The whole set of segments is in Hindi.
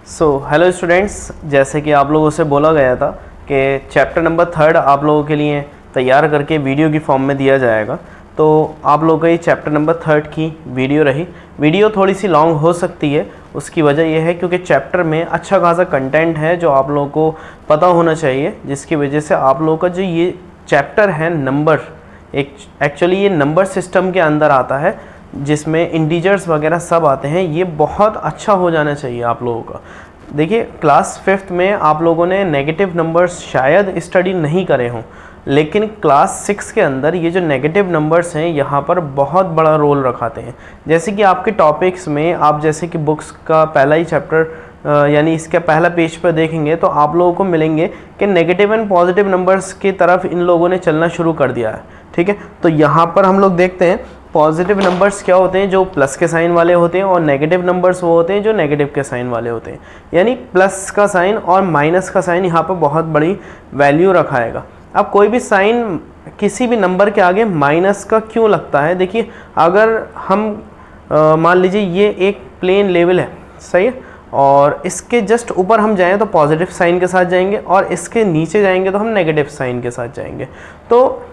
हेलो स्टूडेंट्स, जैसे कि आप लोगों से बोला गया था कि चैप्टर नंबर 3 आप लोगों के लिए तैयार करके वीडियो की फॉर्म में दिया जाएगा। तो आप लोगों का ये चैप्टर नंबर 3 की वीडियो रही। वीडियो थोड़ी सी लॉन्ग हो सकती है, उसकी वजह यह है क्योंकि चैप्टर में अच्छा खासा कंटेंट है जो आप लोगों को पता होना चाहिए, जिसकी वजह से आप लोगों का जो ये चैप्टर है नंबर, एक्चुअली ये नंबर सिस्टम के अंदर आता है जिसमें इंटीजर्स वगैरह सब आते हैं। ये बहुत अच्छा हो जाना चाहिए आप लोगों का। देखिए, क्लास 5th में आप लोगों ने नेगेटिव नंबर्स शायद स्टडी नहीं करे हों, लेकिन क्लास 6 के अंदर ये जो नेगेटिव नंबर्स हैं यहाँ पर बहुत बड़ा रोल रखाते हैं। जैसे कि आपके टॉपिक्स में आप जैसे कि बुक्स का पहला ही चैप्टर यानी इसका पहला पेज पर देखेंगे तो आप लोगों को मिलेंगे कि नेगेटिव एंड पॉजिटिव नंबर्स की तरफ इन लोगों ने चलना शुरू कर दिया है। ठीक है, तो यहाँ पर हम लोग देखते हैं पॉजिटिव नंबर्स क्या होते हैं, जो प्लस के साइन वाले होते हैं, और नेगेटिव नंबर्स वो होते हैं जो नेगेटिव के साइन वाले होते हैं। यानी प्लस का साइन और माइनस का साइन यहाँ पर बहुत बड़ी वैल्यू रखाएगा। अब कोई भी साइन किसी भी नंबर के आगे माइनस का क्यों लगता है? देखिए, अगर हम मान लीजिए ये एक प्लेन लेवल है, सही है, और इसके जस्ट ऊपर हम जाएं तो पॉजिटिव साइन के साथ जाएंगे, और इसके नीचे जाएंगे तो हम नेगेटिव साइन के साथ जाएंगे। तो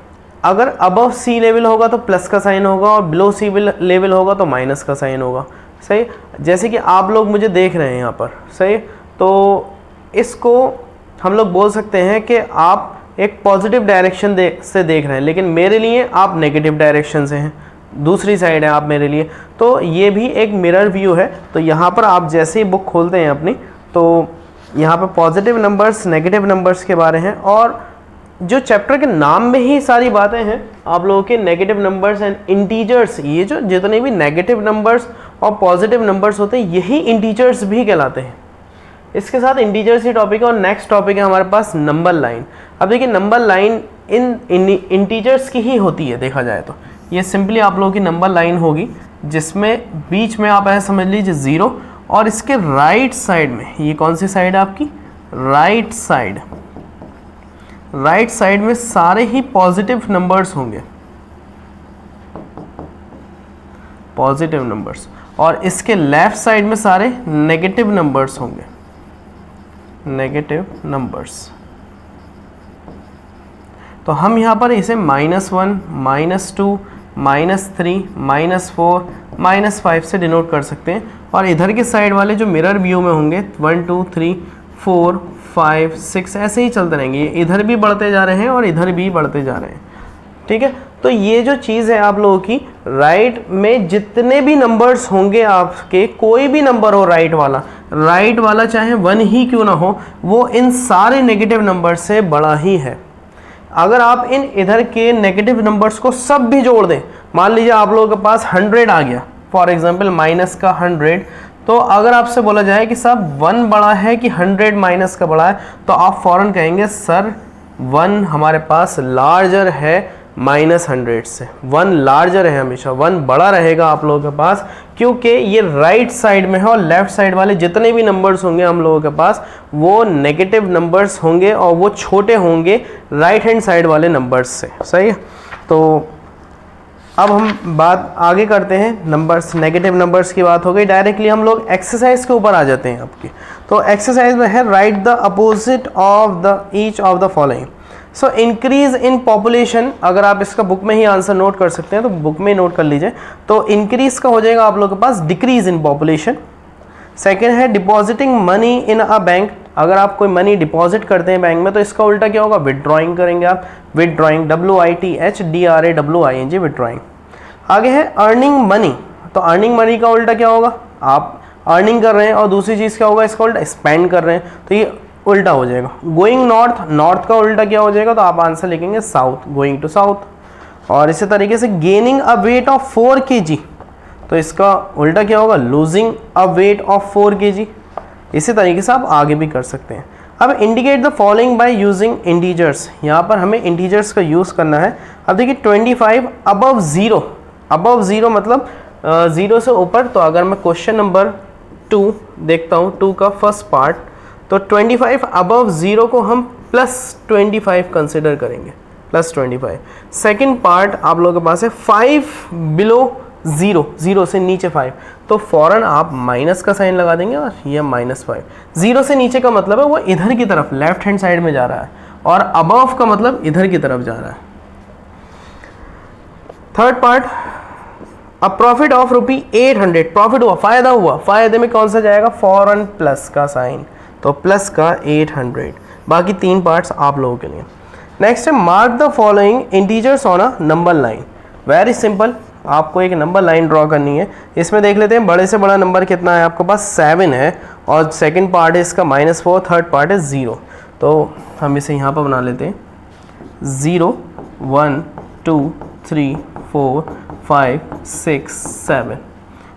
अगर अबव सी लेवल होगा तो प्लस का साइन होगा, और बिलो सी लेवल होगा तो माइनस का साइन होगा। सही, जैसे कि आप लोग मुझे देख रहे हैं यहाँ पर, सही, तो इसको हम लोग बोल सकते हैं कि आप एक पॉजिटिव डायरेक्शन से देख रहे हैं, लेकिन मेरे लिए आप नेगेटिव डायरेक्शन से हैं, दूसरी साइड है आप मेरे लिए। तो ये भी एक मिरर व्यू है। तो यहाँ पर आप जैसे ही बुक खोलते हैं अपनी, तो यहाँ पर पॉजिटिव नंबर्स, नेगेटिव नंबर्स के बारे हैं, और जो चैप्टर के नाम में ही सारी बातें हैं आप लोगों के नेगेटिव नंबर्स एंड इंटीजर्स। ये जो जितने भी नेगेटिव नंबर्स और पॉजिटिव नंबर्स होते हैं यही इंटीजर्स भी कहलाते हैं। इसके साथ इंटीजर्स ही टॉपिक है, और नेक्स्ट टॉपिक है हमारे पास नंबर लाइन। अब देखिए, नंबर लाइन इन इंटीजर्स की ही होती है देखा जाए तो। ये सिंपली आप लोगों की नंबर लाइन होगी जिसमें बीच में आप ऐसा समझ लीजिए 0, और इसके राइट साइड में, ये कौन सी साइड है आपकी? Right side. राइट साइड में सारे ही पॉजिटिव नंबर्स होंगे, पॉजिटिव नंबर्स, और इसके लेफ्ट साइड में सारे नेगेटिव नंबर्स होंगे, नेगेटिव नंबर्स। तो हम यहाँ पर इसे -1, -2, -3, -4, -5 से डिनोट कर सकते हैं, और इधर के साइड वाले जो मिरर व्यू में होंगे 1 2 3 4 5 6 ऐसे ही चलते रहेंगे। ये इधर भी बढ़ते जा रहे हैं और इधर भी बढ़ते जा रहे हैं। ठीक है, तो ये जो चीज़ है आप लोगों की, राइट में जितने भी नंबर्स होंगे आपके, कोई भी नंबर हो राइट वाला चाहे 1 ही क्यों ना हो, वो इन सारे नेगेटिव नंबर से बड़ा ही है। अगर आप इन इधर के नेगेटिव नंबर्स को सब भी जोड़ दें, मान लीजिए आप लोगों के पास 100 आ गया, फॉर एग्जांपल माइनस का 100, तो अगर आपसे बोला जाए कि साहब 1 बड़ा है कि 100 माइनस का बड़ा है, तो आप फ़ौरन कहेंगे सर 1 हमारे पास लार्जर है -100 से। 1 लार्जर है, हमेशा 1 बड़ा रहेगा आप लोगों के पास, क्योंकि ये राइट साइड में है, और लेफ्ट साइड वाले जितने भी नंबर्स होंगे हम लोगों के पास वो नेगेटिव नंबर्स होंगे, और वो छोटे होंगे राइट हैंड साइड वाले नंबर्स से। सही है, तो अब हम बात आगे करते हैं। नंबर्स, नेगेटिव नंबर्स की बात हो गई, डायरेक्टली हम लोग एक्सरसाइज के ऊपर आ जाते हैं आपकी। तो एक्सरसाइज में है right the opposite of the each of the following. So increase in population, अगर आप इसका बुक में ही आंसर नोट कर सकते हैं तो बुक में ही नोट कर लीजिए। तो इंक्रीज का हो जाएगा आप लोग के पास डिक्रीज इन पॉपुलेशन। सेकेंड है depositing money in a bank, अगर आप कोई मनी डिपॉजिट करते हैं बैंक में तो इसका उल्टा क्या होगा? विदड्रॉइंग करेंगे आप, विदड्रॉइंग, WITHDRAWING, विदड्रॉइंग। आगे है अर्निंग मनी, तो अर्निंग मनी का उल्टा क्या होगा? आप अर्निंग कर रहे हैं, और दूसरी चीज़ क्या होगा इसका उल्टा? स्पेंड कर रहे हैं, तो ये उल्टा हो जाएगा। गोइंग नॉर्थ, नॉर्थ का उल्टा क्या हो जाएगा? तो आप आंसर लिखेंगे साउथ, गोइंग टू साउथ। और इसी तरीके से gaining a weight of 4 kg, तो इसका उल्टा क्या होगा? Losing a weight of 4 kg। इसी तरीके से आप आगे भी कर सकते हैं। अब indicate the following by using integers, यहाँ पर हमें इंटीजर्स का यूज़ करना है। अब देखिए 25 अबव 0, अबव 0 मतलब 0 से ऊपर। तो अगर मैं क्वेश्चन नंबर 2 देखता हूँ, 2 का फर्स्ट पार्ट, तो 25 अबव 0 को हम +25 कंसिडर करेंगे, +25। सेकेंड पार्ट आप लोगों के पास है 5 बिलो 0, 0 से नीचे 5, तो फ़ौरन आप माइनस का साइन लगा देंगे और ये -5। 0 से नीचे का मतलब है वो इधर की तरफ लेफ्ट हैंड साइड में जा रहा है, और अबव का मतलब इधर की तरफ जा रहा है। Third part, a profit of ₹800, profit हुआ, फायदा हुआ, फायदे में कौन सा जाएगा, फॉरन प्लस का साइन, तो प्लस का 800। बाकी 3 पार्ट्स आप लोगों के लिए। नेक्स्ट है mark the following integers on a number line. Very simple, आपको एक नंबर लाइन ड्रॉ करनी है। इसमें देख लेते हैं बड़े से बड़ा नंबर कितना है, आपके पास 7 है, और सेकंड पार्ट है इसका -4, थर्ड पार्ट है 0। तो हम इसे यहाँ पर बना लेते हैं 0 1 2 3 4 5 6 7,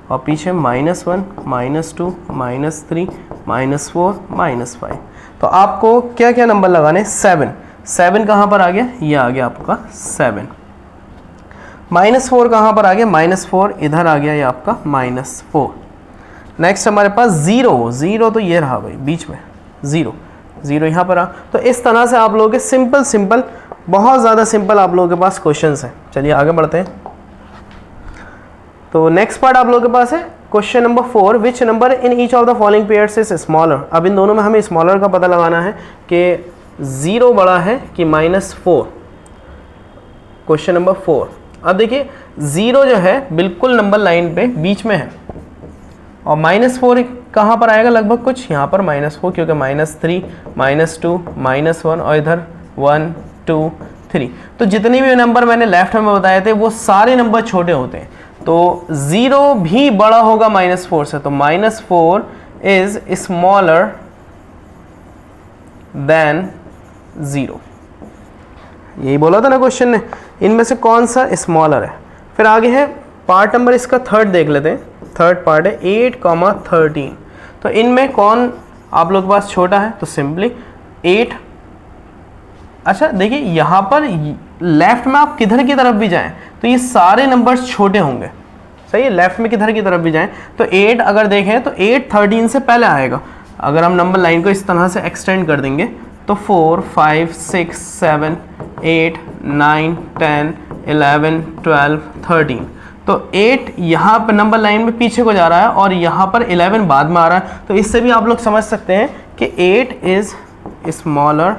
और पीछे -1 -2 -3 -4 -5। तो आपको क्या क्या नंबर लगाने, 7, 7 कहाँ पर आ गया, ये आ गया आपका 7। -4 कहाँ पर आ गया, -4 इधर आ गया, ये आपका -4। नेक्स्ट हमारे पास 0, 0 तो ये रहा भाई बीच में, 0 0 यहाँ पर आ। तो इस तरह से आप लोगों के सिंपल बहुत ज़्यादा सिंपल आप लोगों के पास क्वेश्चंस हैं। चलिए आगे बढ़ते हैं। तो नेक्स्ट पार्ट आप लोगों के पास है question number 4, which number in each of the following pairs is smaller. अब इन दोनों में हमें स्मॉलर का पता लगाना है कि 0 बड़ा है कि -4। क्वेश्चन नंबर 4, अब देखिए 0 जो है बिल्कुल नंबर लाइन पे बीच में है, और -4 कहाँ पर आएगा, लगभग कुछ यहाँ पर -4, क्योंकि -3 -2 -1 और इधर 1 2 3। तो जितने भी नंबर मैंने लेफ्ट में बताए थे वो सारे नंबर छोटे होते हैं, तो 0 भी बड़ा होगा -4 से, तो -4 इज स्मॉलर देन 0। यही बोला था ना क्वेश्चन ने, इनमें से कौन सा स्मॉलर है। फिर आगे है पार्ट नंबर इसका थर्ड देख लेते हैं। थर्ड पार्ट है 8, 13। तो इनमें कौन आप लोग के पास छोटा है, तो सिंपली 8। अच्छा देखिए यहाँ पर लेफ्ट में आप किधर की तरफ भी जाएं तो ये सारे नंबर्स छोटे होंगे, सही है। लेफ्ट में किधर की तरफ भी जाएं तो 8 अगर देखें तो 8 13 से पहले आएगा। अगर हम नंबर लाइन को इस तरह से एक्सटेंड कर देंगे तो 4 5 6 7 8 9 10 11 12 13, तो 8 यहाँ पर नंबर लाइन में पीछे को जा रहा है और यहाँ पर 11 बाद में आ रहा है। तो इससे भी आप लोग समझ सकते हैं कि 8 is smaller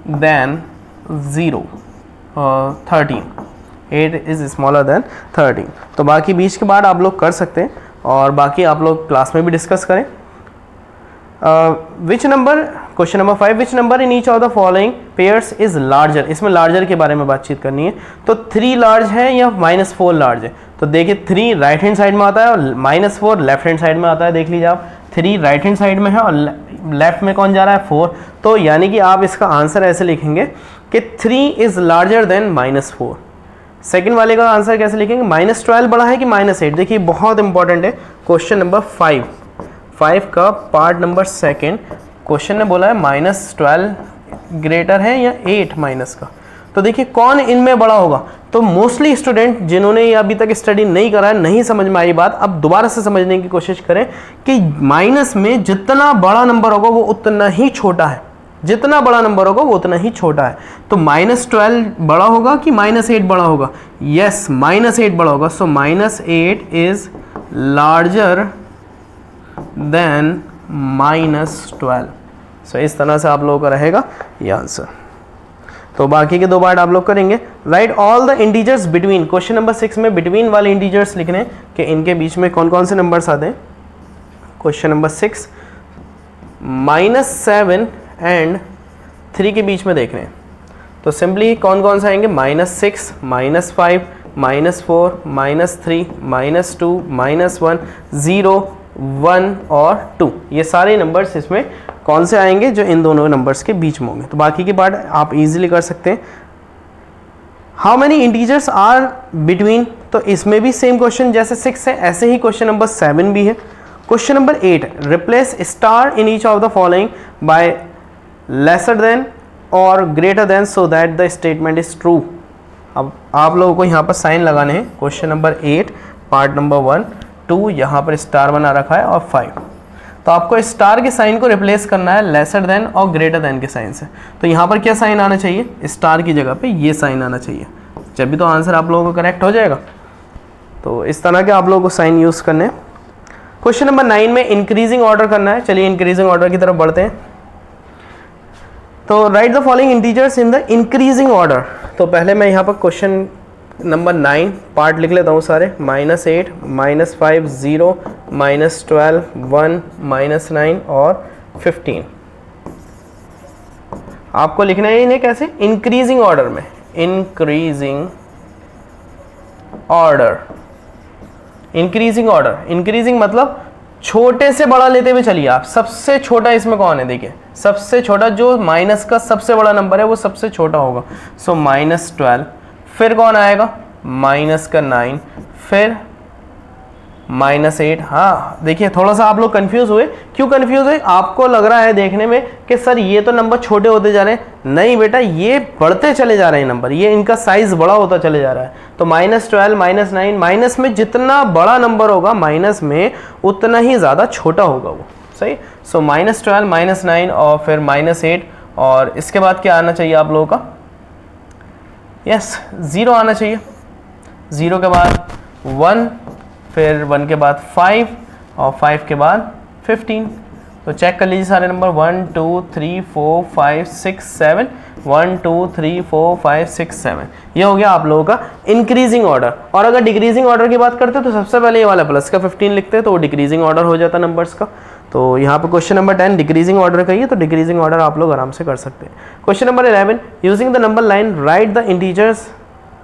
than 13, 8 is smaller than 13। तो बाकी बीच के बाद आप लोग कर सकते हैं, और बाकी आप लोग क्लास में भी डिस्कस करें। Which number, question number 5, which number in each of the following pairs is larger. इसमें लार्जर के बारे में बातचीत करनी है। तो 3 लार्ज है या -4 लार्ज है, तो देखिए 3 राइट हैंड साइड में आता है और -4 लेफ्ट हैंड साइड में आता है। देख लीजिए आप, 3 राइट हैंड साइड में है और लेफ्ट में कौन जा रहा है, 4। तो यानी कि आप इसका आंसर ऐसे लिखेंगे कि 3 इज लार्जर देन -4। सेकेंड वाले का आंसर कैसे लिखेंगे, -12 बड़ा है कि -8। देखिए बहुत इंपॉर्टेंट है क्वेश्चन नंबर 5 का पार्ट नंबर सेकेंड। क्वेश्चन ने बोला है -12 ग्रेटर है या 8 माइनस का। तो देखिए कौन इनमें बड़ा होगा। तो मोस्टली स्टूडेंट जिन्होंने ये अभी तक स्टडी नहीं करा है, नहीं समझ में आई बात, अब दोबारा से समझने की कोशिश करें कि माइनस में जितना बड़ा नंबर होगा वो उतना ही छोटा है, जितना बड़ा नंबर होगा वो उतना ही छोटा है। तो -12 बड़ा होगा कि -8 बड़ा होगा, यस -8 बड़ा होगा। सो -8 इज लार्जर देन -12। सो इस तरह से आप लोगों का रहेगा ये आंसर। तो बाकी के 2 पार्ट आप लोग करेंगे। Right all the integers between, question number 6 में बिटवीन वाले इंटीजर्स लिखने कि इनके बीच में कौन कौन से नंबर्स आते हैं। क्वेश्चन नंबर 6 -7 एंड 3 के बीच में देख रहे हैं, तो सिंपली कौन कौन से आएंगे, -6 -5 -4 -3 -2 -1 0 1 और 2, ये सारे नंबर्स इसमें कौन से आएंगे जो इन दोनों नंबर्स के बीच में होंगे। तो बाकी की पार्ट आप इजीली कर सकते हैं। How many integers are between, तो इसमें भी सेम क्वेश्चन जैसे 6 है ऐसे ही क्वेश्चन नंबर 7 भी है। Question number 8, replace star in each of the following by lesser than और greater than so that the statement is true. अब आप लोगों को यहाँ पर साइन लगाने हैं। क्वेश्चन नंबर 8 पार्ट नंबर 1 2 यहाँ पर स्टार बना रखा है और 5, तो आपको स्टार के साइन को रिप्लेस करना है लेसर देन और ग्रेटर देन के साइन से। तो यहाँ पर क्या साइन आना चाहिए, स्टार की जगह पे ये साइन आना चाहिए, जब भी तो आंसर आप लोगों को करेक्ट हो जाएगा। तो इस तरह के आप लोगों को साइन यूज़ करने हैं। क्वेश्चन नंबर 9 में इंक्रीजिंग ऑर्डर करना है। चलिए इंक्रीजिंग ऑर्डर की तरफ बढ़ते हैं। तो write the following integers in the increasing order. तो पहले मैं यहाँ पर क्वेश्चन नंबर 9 पार्ट लिख लेता हूँ सारे। -8, -5, 0, -12, 1, -9 और 15 आपको लिखना है इन्हें कैसे, इंक्रीजिंग ऑर्डर में। Increasing order, increasing order, increasing मतलब छोटे से बड़ा लेते हुए चलिए आप। सबसे छोटा इसमें कौन है, देखिए सबसे छोटा जो माइनस का सबसे बड़ा नंबर है वो सबसे छोटा होगा। सो -12, फिर कौन आएगा -9, फिर -8। हाँ देखिए थोड़ा सा आप लोग कंफ्यूज हुए। क्यों कंफ्यूज हुए, आपको लग रहा है देखने में कि सर ये तो नंबर छोटे होते जा रहे हैं। नहीं बेटा, ये बढ़ते चले जा रहे हैं नंबर, ये इनका साइज बड़ा होता चले जा रहा है। तो -12, -9, माइनस में जितना बड़ा नंबर होगा माइनस में उतना ही ज़्यादा छोटा होगा वो, सही। सो -12, -9 और फिर -8 और इसके बाद क्या आना चाहिए आप लोगों का, यस 0 आना चाहिए। 0 के बाद 1, फिर 1 के बाद 5 और 5 के बाद 15। तो चेक कर लीजिए सारे नंबर 1 2 3 4 5 6 7, 1 2 3 4 5 6 7। ये हो गया आप लोगों का इंक्रीजिंग ऑर्डर। और अगर डिक्रीजिंग ऑर्डर की बात करते हैं तो सबसे पहले ये वाला प्लस का 15 लिखते हैं तो वो डिक्रीजिंग ऑर्डर हो जाता नंबर्स का। तो यहाँ पे क्वेश्चन नंबर 10 डिक्रीजिंग ऑर्डर का ही है, तो डिक्रीजिंग ऑर्डर आप लोग आराम से कर सकते हैं। Question number 11 using the number line right the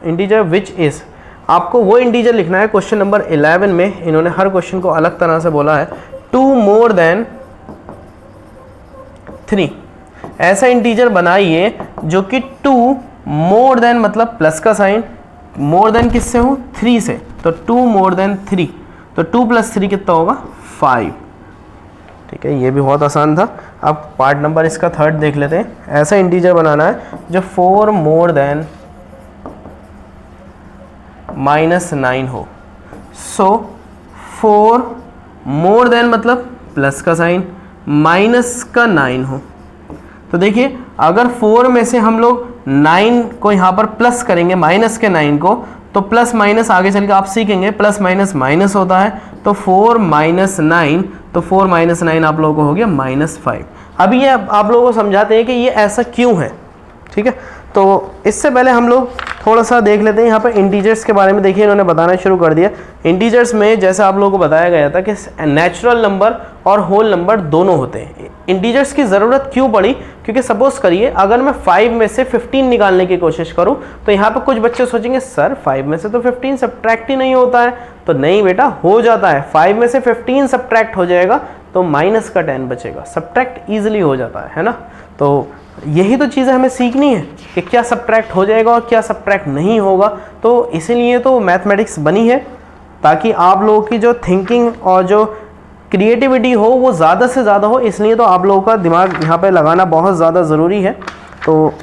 integer which is. आपको वो इंटीजर लिखना है। क्वेश्चन नंबर 11 में इन्होंने हर क्वेश्चन को अलग तरह से बोला है। 2 more than 3, ऐसा इंटीजर बनाइए जो कि 2 more than मतलब प्लस का साइन, मोर देन किससे हो 3 से, तो 2 more than 3, तो 2 + 3 कितना होगा 5। ठीक है, ये भी बहुत आसान था। अब पार्ट नंबर इसका 3 देख लेते हैं। ऐसा इंटीजर बनाना है जो 4 more than -9 हो। सो 4 more than मतलब प्लस का साइन, माइनस का 9 हो। तो देखिए अगर 4 में से हम लोग 9 को यहाँ पर प्लस करेंगे, माइनस के 9 को, तो प्लस माइनस आगे चल के आप सीखेंगे प्लस माइनस माइनस होता है। तो 4 - 9, तो 4 - 9 आप लोगों को हो गया -5। अभी ये आप लोगों को समझाते हैं कि ये ऐसा क्यों है। ठीक है, तो इससे पहले हम लोग थोड़ा सा देख लेते हैं यहाँ पर इंटीजर्स के बारे में। देखिए इन्होंने बताना शुरू कर दिया। इंटीजर्स में जैसे आप लोगों को बताया गया था कि नेचुरल नंबर और होल नंबर दोनों होते हैं। इंटीजर्स की ज़रूरत क्यों पड़ी, क्योंकि सपोज करिए अगर मैं 5 में से 15 निकालने की कोशिश करूं तो यहाँ पर कुछ बच्चे सोचेंगे सर 5 में से तो 15 सब्ट्रैक्ट ही नहीं होता है। तो नहीं बेटा, हो जाता है। 5 में से 15 सब्ट्रैक्ट हो जाएगा तो माइनस का 10 बचेगा। सब्ट्रैक्ट ईजिली हो जाता है ना। तो यही तो चीज़ें हमें सीखनी है कि क्या सब्ट्रैक्ट हो जाएगा और क्या सब्ट्रैक्ट नहीं होगा। तो इसीलिए तो मैथमेटिक्स बनी है, ताकि आप लोगों की जो थिंकिंग और जो क्रिएटिविटी हो वो ज़्यादा से ज़्यादा हो। इसलिए तो आप लोगों का दिमाग यहाँ पे लगाना बहुत ज़्यादा ज़रूरी है। तो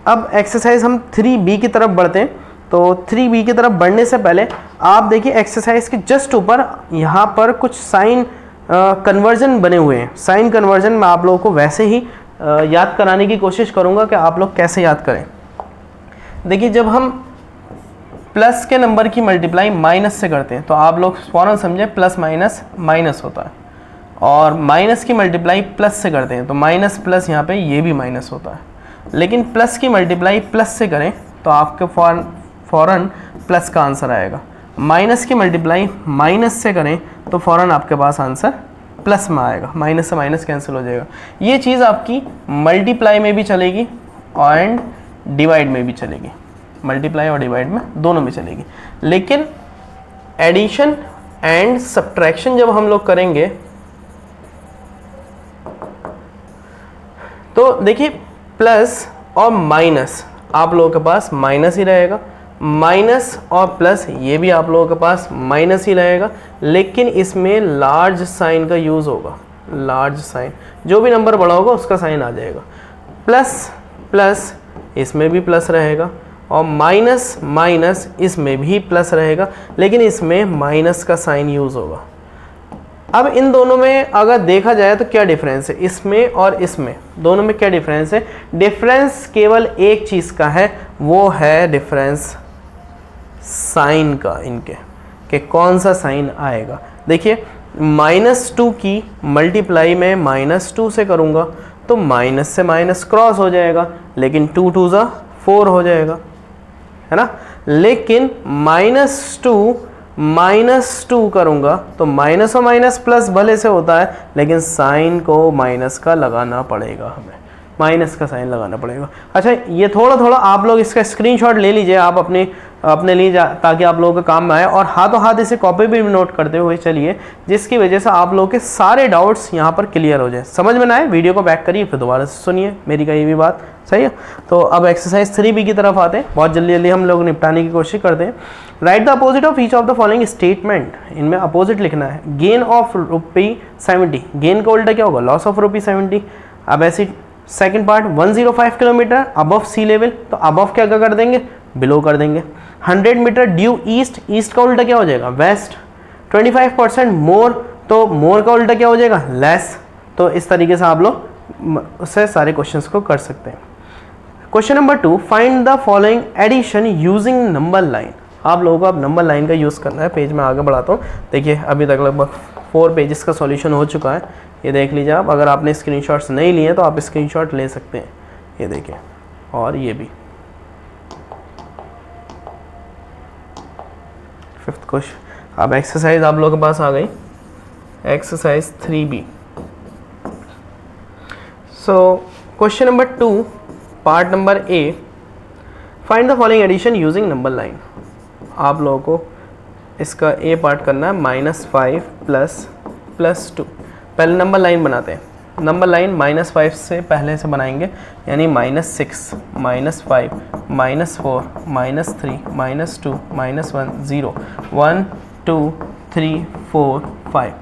अब एक्सरसाइज हम 3B की तरफ बढ़ते हैं। तो 3B की तरफ बढ़ने से पहले आप देखिए एक्सरसाइज के जस्ट ऊपर यहाँ पर कुछ साइन कन्वर्जन बने हुए हैं। साइन कन्वर्जन मैं आप लोगों को वैसे ही याद कराने की कोशिश करूँगा कि आप लोग कैसे याद करें। देखिए जब हम प्लस के नंबर की मल्टीप्लाई माइनस से करते हैं तो आप लोग फ़ौरन समझें प्लस माइनस माइनस होता है, और माइनस की मल्टीप्लाई प्लस से करते हैं तो माइनस प्लस यहाँ पे ये भी माइनस होता है। लेकिन प्लस की मल्टीप्लाई प्लस से करें तो आपके फ़ौरन प्लस का आंसर आएगा। माइनस की मल्टीप्लाई माइनस से करें तो फ़ौरन आपके पास आंसर प्लस में आएगा। माइनस से माइनस कैंसिल हो जाएगा। ये चीज़ आपकी मल्टीप्लाई में भी चलेगी एंड डिवाइड में भी चलेगी। मल्टीप्लाई और डिवाइड में दोनों में चलेगी। लेकिन एडिशन एंड सब्ट्रैक्शन जब हम लोग करेंगे तो देखिए प्लस और माइनस आप लोगों के पास माइनस ही रहेगा, माइनस और प्लस ये भी आप लोगों के पास माइनस ही रहेगा। लेकिन इसमें लार्ज साइन का यूज़ होगा। लार्ज साइन, जो भी नंबर बड़ा होगा उसका साइन आ जाएगा। प्लस प्लस इसमें भी प्लस रहेगा, और माइनस माइनस इसमें भी प्लस रहेगा, लेकिन इसमें माइनस का साइन यूज़ होगा। अब इन दोनों में अगर देखा जाए तो क्या डिफरेंस है इसमें और इसमें, दोनों में क्या डिफरेंस है? डिफरेंस केवल एक चीज़ का है, वो है डिफरेंस साइन का। इनके कि कौन सा साइन आएगा। देखिए -2 की मल्टीप्लाई में -2 से करूँगा तो माइनस से माइनस क्रॉस हो जाएगा, लेकिन 2 2 ज़ा 4 हो जाएगा, है ना। लेकिन -2 करूँगा तो माइनस और माइनस प्लस भले से होता है, लेकिन साइन को माइनस का लगाना पड़ेगा, हमें माइनस का साइन लगाना पड़ेगा। अच्छा, ये थोड़ा थोड़ा आप लोग इसका स्क्रीनशॉट ले लीजिए आप अपने लिए, ताकि आप लोगों के काम में आए, और हाथों हाथ इसे कॉपी भी नोट करते हुए चलिए, जिसकी वजह से आप लोगों के सारे डाउट्स यहाँ पर क्लियर हो जाए। समझ में ना आए वीडियो को बैक करिए, फिर दोबारा से सुनिए मेरी कही हुई बात, सही है। तो अब एक्सरसाइज 3B की तरफ आते हैं, बहुत जल्दी जल्दी हम लोग निपटाने की कोशिश करते हैं। Right the opposite of each of the following statement, इनमें अपोजिट लिखना है। गेन ऑफ ₹70, गेन का उल्टा क्या होगा, लॉस ऑफ ₹70। अब ऐसी second part 105 kilometre above sea level, तो अबव क्या कर देंगे, बिलो कर देंगे। 100 मीटर ड्यू ईस्ट, ईस्ट का उल्टा क्या हो जाएगा, वेस्ट। 25% मोर, तो मोर का उल्टा क्या हो जाएगा, लेस। तो इस तरीके से आप लोग उससे सारे क्वेश्चंस को कर सकते हैं। Question number 2, find the following addition using number line. आप लोगों को अब नंबर लाइन का यूज़ करना है। पेज में आगे बढ़ाता हूँ। देखिए अभी तक लगभग 4 पेजेस का सॉल्यूशन हो चुका है, ये देख लीजिए आप। अगर आपने स्क्रीनशॉट्स नहीं लिए तो आप स्क्रीनशॉट ले सकते हैं, ये देखिए, और ये भी। 5th question. अब एक्सरसाइज आप लोगों के पास आ गई, exercise 3B। So question number 2 part number A, find the following addition using number line. आप लोगों को इसका A पार्ट करना है, -5 प्लस 2। पहले नंबर लाइन बनाते हैं। नंबर लाइन -5 से पहले से बनाएंगे, यानी -6, -5, -4, -3, -2, -1, 0, 1 2 3 4 5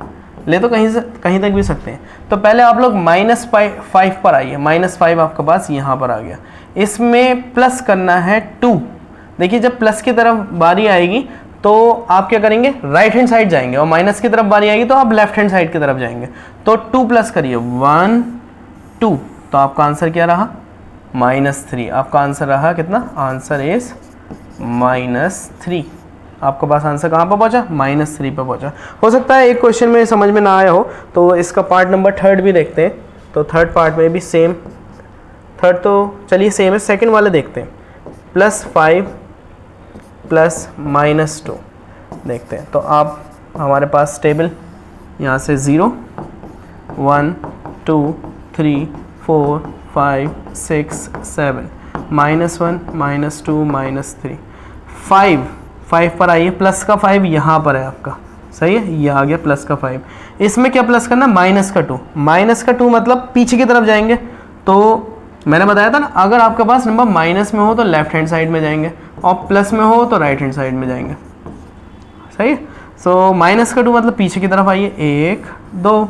ले तो कहीं तक भी सकते हैं। तो पहले आप लोग -5 पर आइए। -5 आपके पास यहाँ पर आ गया, इसमें प्लस करना है 2। देखिए जब प्लस की तरफ बारी आएगी तो आप क्या करेंगे, राइट हैंड साइड जाएंगे, और माइनस की तरफ बारी आएगी तो आप लेफ्ट हैंड साइड की तरफ जाएंगे। तो 2 प्लस करिए, 1 2, तो आपका आंसर क्या रहा, -3। आपका आंसर रहा कितना, आंसर इज -3। आपके पास आंसर कहाँ पर पहुँचा, -3 पर पहुँचा। हो सकता है एक क्वेश्चन में समझ में ना आया हो, तो इसका पार्ट नंबर 3 भी देखते हैं। तो थर्ड पार्ट में भी सेम, थर्ड तो चलिए सेम है, सेकंड वाले देखते हैं। +5 प्लस -2 देखते हैं। तो आप हमारे पास टेबल यहाँ से 0 1 2 3 4 5 6 7 -1 -2 -3 5 पर आइए। प्लस का 5 यहाँ पर है आपका, सही है, ये आ गया प्लस का 5। इसमें क्या प्लस करना, माइनस का 2। माइनस का 2 मतलब पीछे की तरफ जाएंगे। तो मैंने बताया था ना, अगर आपके पास नंबर माइनस में हो तो लेफ्ट हैंड साइड में जाएंगे, और प्लस में हो तो राइट हैंड साइड में जाएंगे, सही है। सो माइनस का 2 मतलब पीछे की तरफ आइए, 1 2,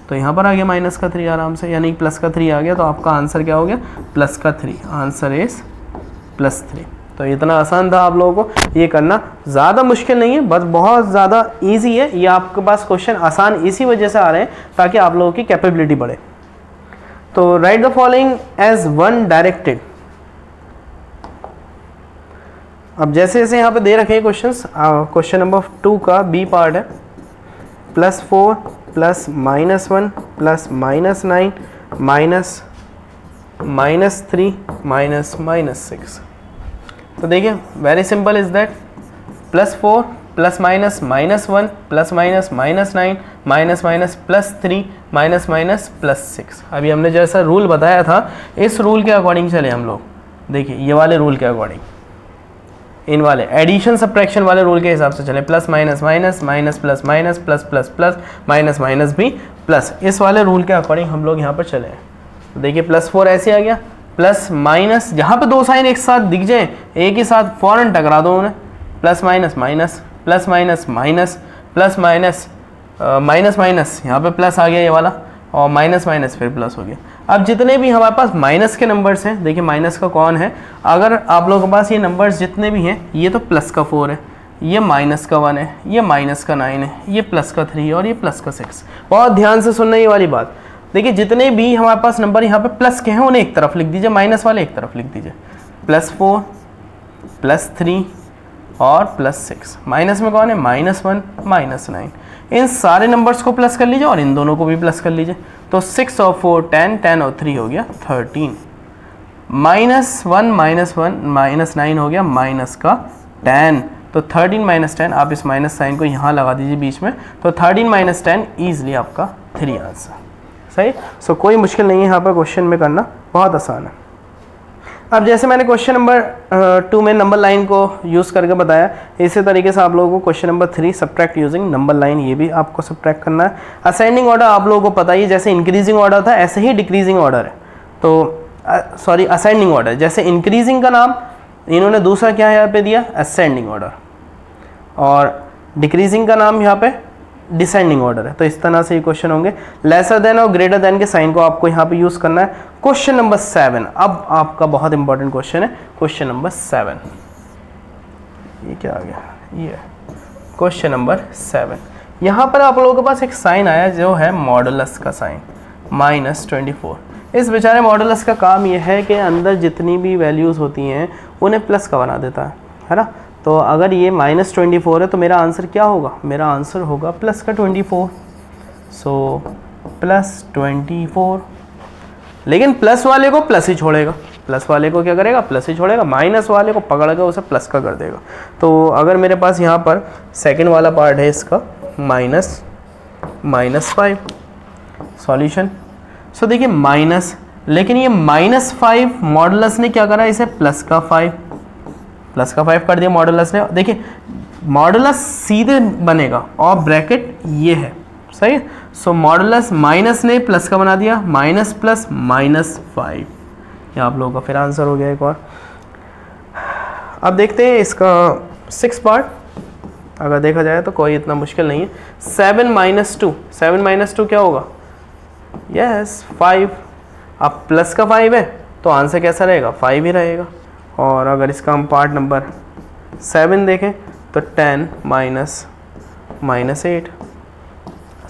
तो यहाँ पर आ गया माइनस का 3 आराम से, यानी प्लस का 3 आ गया। तो आपका आंसर क्या हो गया, प्लस का 3। Answer is +3। तो इतना आसान था आप लोगों को ये करना, ज़्यादा मुश्किल नहीं है, बस बहुत ज़्यादा इजी है। ये आपके पास क्वेश्चन आसान इसी वजह से आ रहे हैं ताकि आप लोगों की कैपेबिलिटी बढ़े। तो write the following as one directed. अब जैसे जैसे यहाँ पे दे रखे हैं क्वेश्चंस, क्वेश्चन नंबर 2 का B पार्ट है, +4 प्लस -1 प्लस -9 -3 -6। तो देखिए very simple is that, +4 plus minus -1 plus minus -9 +3 +6। अभी हमने जैसा रूल बताया था इस रूल के अकॉर्डिंग चले हम लोग। देखिए ये वाले रूल के अकॉर्डिंग, इन वाले एडिशन सब्ट्रैक्शन वाले रूल के हिसाब से चले, plus minus minus minus plus minus plus plus plus minus minus भी प्लस, इस वाले रूल के अकॉर्डिंग हम लोग यहाँ पर चले हैं। तो देखिए +4 ऐसे आ गया, प्लस माइनस, जहाँ पे दो साइन एक साथ दिख जाए एक ही साथ फ़ौरन टकरा दो उन्हें, plus minus minus plus minus minus plus minus minus minus, यहाँ पे प्लस आ गया ये वाला, और माइनस माइनस फिर प्लस हो गया। अब जितने भी हमारे पास माइनस के नंबर्स हैं, देखिए माइनस का कौन है, अगर आप लोगों के पास ये नंबर्स जितने भी हैं, ये तो प्लस का 4 है, ये माइनस का 1 है, ये माइनस का 9 है, ये प्लस का 3 है और ये प्लस का 6। बहुत ध्यान से सुनना ये वाली बात। देखिए जितने भी हमारे पास नंबर यहाँ पे प्लस के हैं उन्हें एक तरफ लिख दीजिए, माइनस वाले एक तरफ लिख दीजिए। +4 +3 और +6। माइनस में कौन है? -1 -9। इन सारे नंबर्स को प्लस कर लीजिए और इन दोनों को भी प्लस कर लीजिए। तो 6 और 4 10, 10 और 3 हो गया 13। -1 -9 हो गया -10। तो 13 - 10, आप इस माइनस साइन को यहाँ लगा दीजिए बीच में, तो 13 - 10 ईजिली आपका 3 आंसर। सही। सो कोई मुश्किल नहीं है यहाँ पर क्वेश्चन में करना, बहुत आसान है। अब जैसे मैंने क्वेश्चन नंबर 2 में नंबर लाइन को यूज़ करके बताया, इसी तरीके से आप लोगों को question number 3 subtract using number line, ये भी आपको सब्ट्रैक्ट करना है। असेंडिंग ऑर्डर आप लोगों को पता ही, जैसे इंक्रीजिंग ऑर्डर था ऐसे ही डिक्रीजिंग ऑर्डर है। तो सॉरी असेंडिंग ऑर्डर, जैसे इंक्रीजिंग का नाम इन्होंने दूसरा क्या यहाँ पे दिया? असेंडिंग ऑर्डर, और डिक्रीजिंग का नाम यहाँ पे डिसेंडिंग ऑर्डर है। तो इस तरह से ये क्वेश्चन होंगे। लेसर देन और ग्रेटर देन के साइन को आपको यहाँ पे यूज़ करना है। क्वेश्चन नंबर 7, अब आपका बहुत इंपॉर्टेंट क्वेश्चन है क्वेश्चन नंबर 7। ये क्या आ गया? ये क्वेश्चन नंबर 7। यहाँ पर आप लोगों के पास एक साइन आया जो है मॉडुलस का साइन, -24। इस बेचारे मॉडुलस का काम ये है कि अंदर जितनी भी वैल्यूज़ होती हैं उन्हें प्लस का बना देता है ना। तो अगर ये -24 है तो मेरा आंसर क्या होगा? मेरा आंसर होगा प्लस का 24। सो +24, लेकिन प्लस वाले को प्लस ही छोड़ेगा, प्लस वाले को क्या करेगा? प्लस ही छोड़ेगा, माइनस वाले को पकड़ के उसे प्लस का कर देगा। तो अगर मेरे पास यहाँ पर सेकंड वाला पार्ट है इसका -5 सॉल्यूशन। सो देखिए माइनस, लेकिन ये -5 मॉडुलस ने क्या करा? इसे प्लस का 5 कर दिया मॉडुलस ने। देखिए मॉडुलस सीधे बनेगा और ब्रैकेट ये है, सही है। सो मॉडुलस माइनस ने प्लस का बना दिया, माइनस प्लस -5। ये आप लोगों का फिर आंसर हो गया एक और। अब देखते हैं इसका 6 पार्ट। अगर देखा जाए तो कोई इतना मुश्किल नहीं है। 7 - 2, 7 - 2 क्या होगा? यस 5। अब प्लस का 5 है तो आंसर कैसा रहेगा? 5 ही रहेगा। और अगर इसका हम पार्ट नंबर 7 देखें तो 10 - -8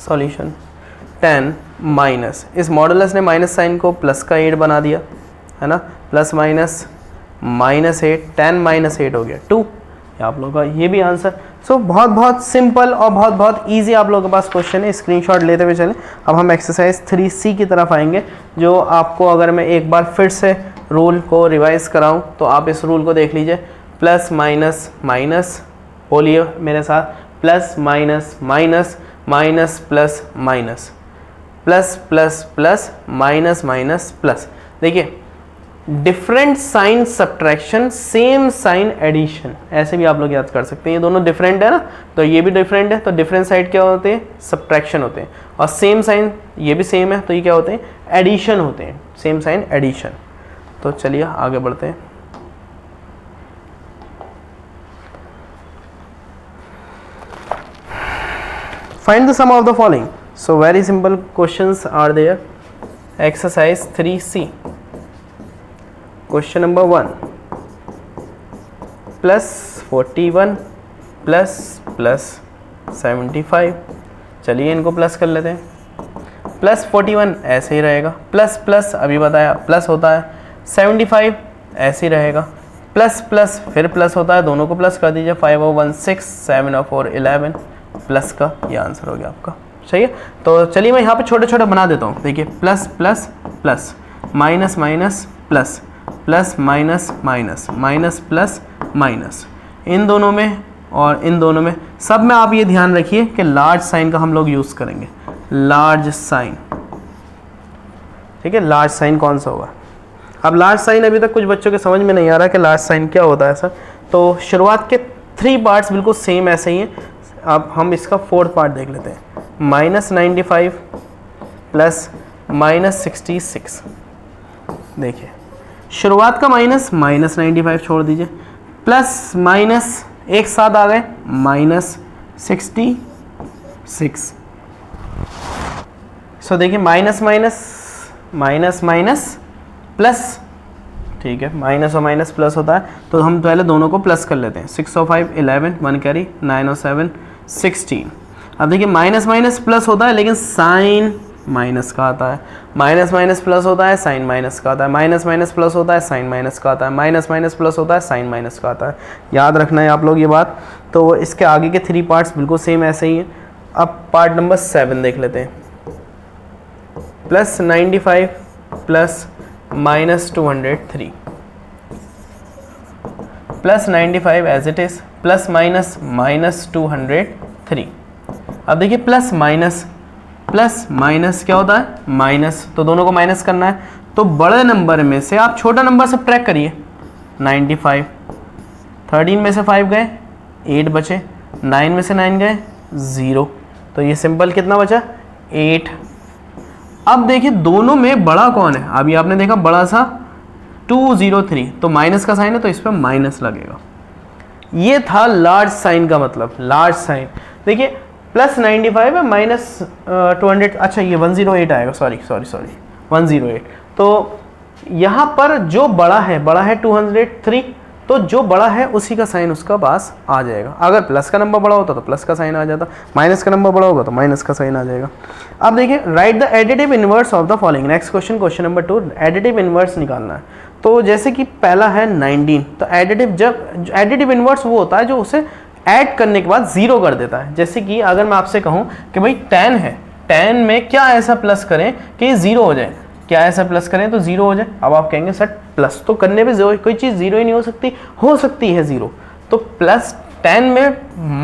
सॉल्यूशन। 10 माइनस, इस मॉडुलस ने माइनस साइन को प्लस का 8 बना दिया है ना, प्लस माइनस -8, 10 - 8 हो गया 2। आप लोगों का ये भी आंसर। सो बहुत सिंपल और बहुत इजी आप लोगों के पास क्वेश्चन है। स्क्रीनशॉट लेते हुए चलें। अब हम एक्सरसाइज 3C की तरफ आएंगे, जो आपको अगर मैं एक बार फिर से रूल को रिवाइज कराऊं तो आप इस रूल को देख लीजिए। प्लस माइनस माइनस, बोलिए मेरे साथ, plus minus minus, minus plus minus, plus plus plus, minus minus plus. देखिए different sign subtraction, same sign addition, ऐसे भी आप लोग याद कर सकते हैं। ये दोनों डिफरेंट है ना, तो ये भी डिफरेंट है, तो डिफरेंट साइड क्या होते हैं? सब्ट्रैक्शन होते हैं। और सेम साइन ये भी सेम है, तो ये क्या होते हैं? एडिशन होते हैं, सेम साइन एडिशन। तो चलिए आगे बढ़ते हैं। Find the sum of the following. So very simple questions are there. Exercise 3C question number 1, +41 plus 75। चलिए इनको प्लस कर लेते हैं। +41 ऐसे ही रहेगा, प्लस प्लस अभी बताया प्लस होता है, 75 ऐसे ही रहेगा, प्लस प्लस फिर प्लस होता है, दोनों को प्लस कर दीजिए। 5 और 1 6, 7 और 4 11, प्लस का ये आंसर हो गया आपका। सही है। तो चलिए मैं यहाँ पे छोटे छोटे बना देता हूँ। देखिए plus plus plus, minus minus plus, plus minus minus, minus plus minus, इन दोनों में और इन दोनों में, सब में आप ये ध्यान रखिए कि लार्ज साइन का हम लोग यूज़ करेंगे। लार्ज साइन, ठीक है। लार्ज साइन कौन सा होगा? अब लार्ज साइन अभी तक कुछ बच्चों के समझ में नहीं आ रहा कि लार्ज साइन क्या होता है ऐसा। तो शुरुआत के 3 पार्ट्स बिल्कुल सेम ऐसे ही हैं। अब हम इसका 4th पार्ट देख लेते हैं। -95 प्लस -66। देखिए शुरुआत का माइनस, -95 छोड़ दीजिए, प्लस माइनस एक साथ आ गए, -66। सो देखिए minus minus minus minus plus, ठीक है, माइनस और माइनस प्लस होता है, तो हम पहले दोनों को प्लस कर लेते हैं। 6 और 5 11, 1 कैरी, 9 और 7 16। अब देखिए माइनस माइनस प्लस होता है, लेकिन साइन माइनस का आता है, माइनस माइनस प्लस होता है साइन माइनस का आता है, माइनस माइनस प्लस होता है साइन माइनस का आता है, माइनस माइनस प्लस होता है साइन माइनस का आता है। याद रखना है आप लोग ये बात। तो इसके आगे के 3 पार्ट्स बिल्कुल सेम ऐसे ही हैं। अब पार्ट नंबर 7 देख लेते हैं। Plus 95 plus minus 203, plus 95 as it is, plus minus minus 203। अब देखिए प्लस माइनस क्या होता है, माइनस, तो दोनों को माइनस करना है। तो बड़े नंबर में से आप छोटा नंबर सब्ट्रैक्ट करिए। 95, 13 में से 5 गए 8 बचे, 9 में से 9 गए 0, तो ये सिंपल कितना बचा 8। अब देखिए दोनों में बड़ा कौन है, अभी आपने देखा बड़ा सा 203, तो माइनस का साइन है तो इस पर माइनस लगेगा। ये था लार्ज साइन का मतलब, लार्ज साइन। देखिए प्लस 95 है माइनस 200, अच्छा ये 108 आएगा, सॉरी 108। तो यहाँ पर जो बड़ा है 203, तो जो बड़ा है उसी का साइन उसका पास आ जाएगा। अगर प्लस का नंबर बड़ा होता तो प्लस का साइन आ जाता, माइनस का नंबर बड़ा होगा तो माइनस का साइन आ जाएगा। अब देखिए right the additive inverse of the following. Next question number 2, additive inverse निकालना है। तो जैसे कि पहला है 19, तो एडिटिव इनवर्स वो होता है जो उसे ऐड करने के बाद 0 कर देता है। जैसे कि अगर मैं आपसे कहूँ कि भाई 10 है, 10 में क्या ऐसा प्लस करें कि 0 हो जाए, क्या ऐसा प्लस करें तो 0 हो जाए। अब आप कहेंगे सर प्लस तो करने पे कोई चीज़ 0 ही नहीं हो सकती है 0। तो प्लस 10 में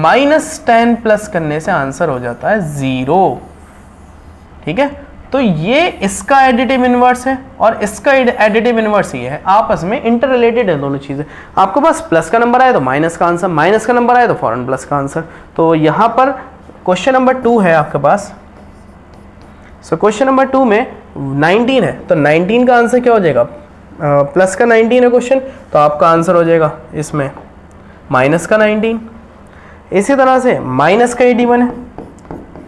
माइनस 10 प्लस करने से आंसर हो जाता है 0। ठीक है, तो ये इसका एडिटिव इनवर्स है और इसका एडिटिव इनवर्स ये है, आपस में इंटर रिलेटेड है दोनों चीज़ें। आपको पास प्लस का नंबर आए तो माइनस का आंसर, माइनस का नंबर आए तो फौरन प्लस का आंसर। तो यहाँ पर क्वेश्चन नंबर 2 है आपके पास। सो क्वेश्चन नंबर 2 में 19 है, तो 19 का आंसर क्या हो जाएगा, प्लस का 19 है क्वेश्चन, तो आपका आंसर हो जाएगा इसमें माइनस का 19। इसी तरह से माइनस का 81 है,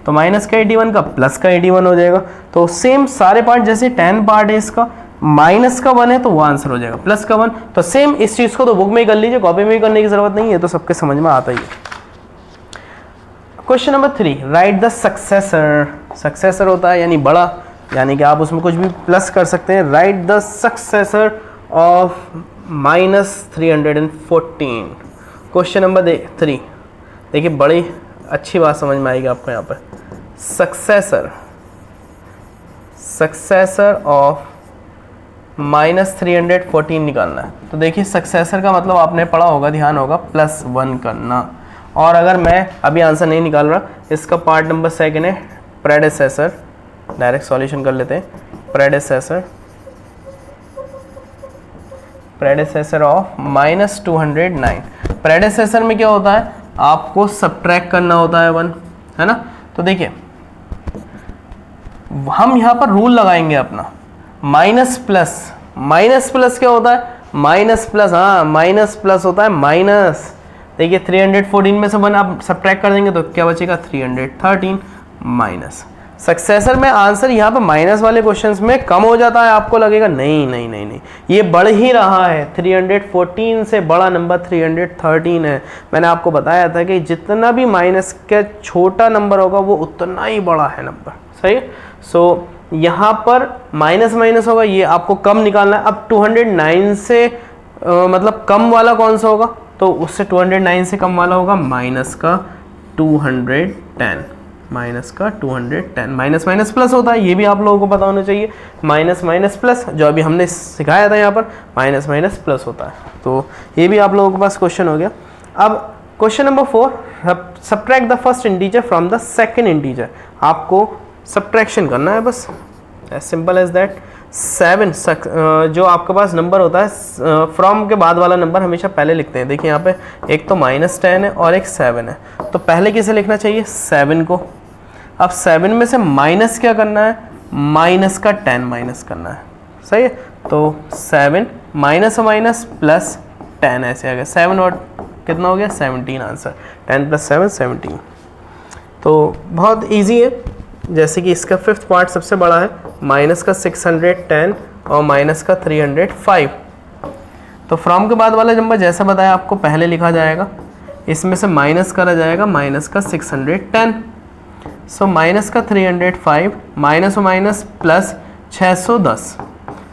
तो माइनस का 81 का प्लस का 81 हो जाएगा। तो सेम सारे पार्ट, जैसे 10 पार्ट है इसका, माइनस का 1 है तो वो आंसर हो जाएगा प्लस का 1। तो सेम इस चीज़ को तो बुक में ही कर लीजिए, कॉपी में ही करने की जरूरत नहीं है, तो सबके समझ में आता ही है। Question number 3, right the successor. Successor होता है यानी बड़ा, यानी कि आप उसमें कुछ भी प्लस कर सकते हैं। Right the successor of minus 314। Question number 3, देखिए बड़ी अच्छी बात समझ में आएगी आपको यहाँ पर। सक्सेसर ऑफ माइनस 314 निकालना है। तो देखिए सक्सेसर का मतलब आपने पढ़ा होगा, ध्यान होगा, +1 करना। और अगर मैं अभी आंसर नहीं निकाल रहा, इसका पार्ट नंबर 2 है प्रेडेसेसर। डायरेक्ट सॉल्यूशन कर लेते हैं। प्रेडेसेसर ऑफ माइनस 209। प्रेडेसेसर में क्या होता है, आपको सब्ट्रैक्ट करना होता है 1, है ना। तो देखिए हम यहाँ पर रूल लगाएंगे अपना, माइनस प्लस क्या होता है, माइनस प्लस, हाँ माइनस प्लस होता है माइनस। देखिए 314 में से 1 आप सब्ट्रैक्ट कर देंगे तो क्या बचेगा 313 माइनस। सक्सेसर में आंसर यहाँ पे माइनस वाले क्वेश्चंस में कम हो जाता है, आपको लगेगा नहीं, ये बढ़ ही रहा है। 314 से बड़ा नंबर 313 है। मैंने आपको बताया था कि जितना भी माइनस का छोटा नंबर होगा वो उतना ही बड़ा है नंबर, सही है। सो यहाँ पर माइनस होगा, ये आपको कम निकालना है। अब 209 से मतलब कम वाला कौन सा होगा, तो उससे 209 से कम वाला होगा माइनस का 210। माइनस प्लस होता है, ये भी आप लोगों को पता होना चाहिए। माइनस प्लस जो अभी हमने सिखाया था यहाँ पर, माइनस प्लस होता है। तो ये भी आप लोगों के पास क्वेश्चन हो गया। अब question number 4, subtract the first integer from the second integer. आपको सब्ट्रैक्शन करना है बस, एज सिंपल एज दैट। 7 जो आपके पास नंबर होता है, फ्रॉम के बाद वाला नंबर हमेशा पहले लिखते हैं। देखिए यहाँ पे एक तो -10 है और एक 7 है, तो पहले किसे लिखना चाहिए, 7 को। अब 7 में से माइनस क्या करना है, माइनस का 10 माइनस करना है, सही है। तो 7 माइनस प्लस 10 ऐसे आ गया, 7 और कितना हो गया 17 आंसर। 10 + 7 17। तो बहुत ईजी है। जैसे कि इसका 5th पार्ट सबसे बड़ा है, माइनस का 610 और माइनस का 305। तो फ्रॉम के बाद वाला नंबर जैसा बताया आपको पहले लिखा जाएगा, इसमें से माइनस करा जाएगा माइनस का 610। सो माइनस का 305 माइनस माइनस प्लस 610।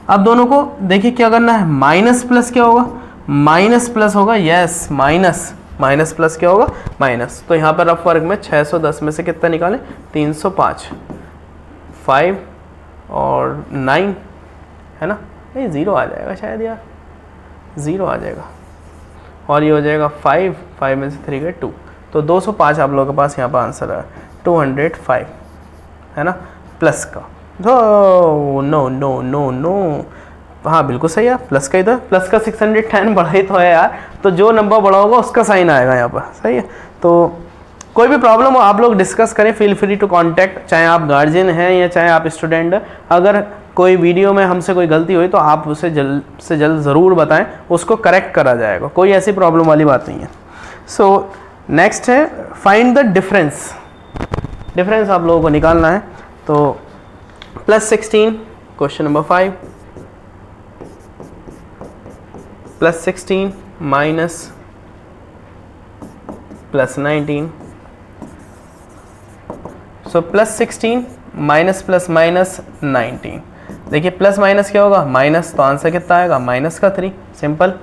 अब दोनों को देखिए क्या करना है, माइनस प्लस क्या होगा, माइनस प्लस होगा, यस माइनस माइनस प्लस क्या होगा, माइनस। तो यहाँ पर रफ वर्क में 610 में से कितना निकालें, 305, 5 और 9 है ना, नहीं 0 आ जाएगा शायद यार, 0 आ जाएगा और ये हो जाएगा 5 में से 3 गए 2, तो 205 आप लोगों के पास यहाँ पर आंसर है 205 है ना, प्लस का। No no no no no, हाँ बिल्कुल सही है, प्लस का इधर, प्लस का 610 बड़ा ही तो है यार, तो जो नंबर बड़ा होगा उसका साइन आएगा यहाँ पर, सही है। तो कोई भी प्रॉब्लम हो आप लोग डिस्कस करें, फील फ्री टू कांटेक्ट, चाहे आप गार्जियन हैं या चाहे आप स्टूडेंट हैं। अगर कोई वीडियो में हमसे कोई गलती हुई तो आप उसे जल्द से जल्द ज़रूर बताएं, उसको करेक्ट करा जाएगा, कोई ऐसी प्रॉब्लम वाली बात नहीं है। सो नेक्स्ट है फाइंड द डिफरेंस। डिफरेंस आप लोगों को निकालना है, तो +16 क्वेश्चन नंबर 5 +16 माइनस +19, सो +16 माइनस प्लस माइनस 19। देखिए प्लस माइनस क्या होगा, माइनस, तो आंसर कितना आएगा, माइनस का 3, सिंपल।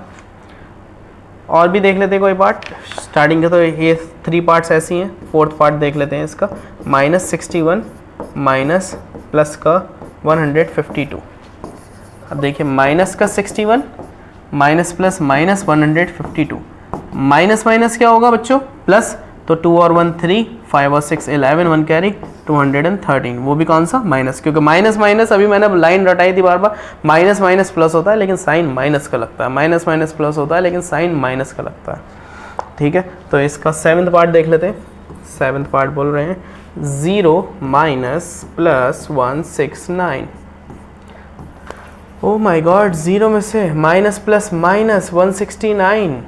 और भी देख लेते हैं कोई पार्ट, स्टार्टिंग के तो ये 3 पार्ट्स ऐसी हैं, 4th पार्ट देख लेते हैं इसका, -61 माइनस प्लस का 152। अब देखिए माइनस का 61 minus plus minus 152, minus minus क्या होगा बच्चों, प्लस, तो 2 और 1 3, 5 और 6 11, 1 कैरी 213, वो भी कौन सा, माइनस, क्योंकि माइनस माइनस अभी मैंने लाइन रटाई थी बार बार, माइनस माइनस प्लस होता है लेकिन साइन माइनस का लगता है, माइनस माइनस प्लस होता है लेकिन साइन माइनस का लगता है, ठीक है। तो इसका 7th पार्ट देख लेते हैं, 7th पार्ट बोल रहे हैं 0 minus plus 169। Oh my God, 0 में से माइनस प्लस माइनस 169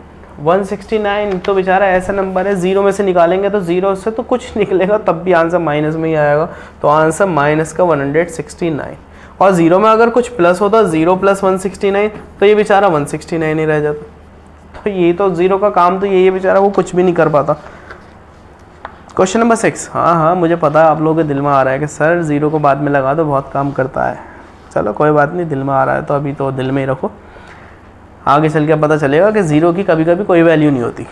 तो बेचारा ऐसा नंबर है, 0 में से निकालेंगे तो 0 से तो कुछ निकलेगा, तब भी आंसर माइनस में ही आएगा, तो आंसर माइनस का 169। और 0 में अगर कुछ प्लस होता, 0 + 169, तो ये बेचारा 169 ही रह जाता। तो ये तो 0 का काम तो यही है, बेचारा वो कुछ भी नहीं कर पाता। क्वेश्चन नंबर 6, हाँ मुझे पता है आप लोगों के दिल में आ रहा है कि सर 0 को बाद में लगा दो, बहुत काम करता है। चलो कोई बात नहीं, दिल में आ रहा है तो अभी तो दिल में ही रखो, आगे चल के पता चलेगा कि 0 की कभी कभी कोई वैल्यू नहीं होती।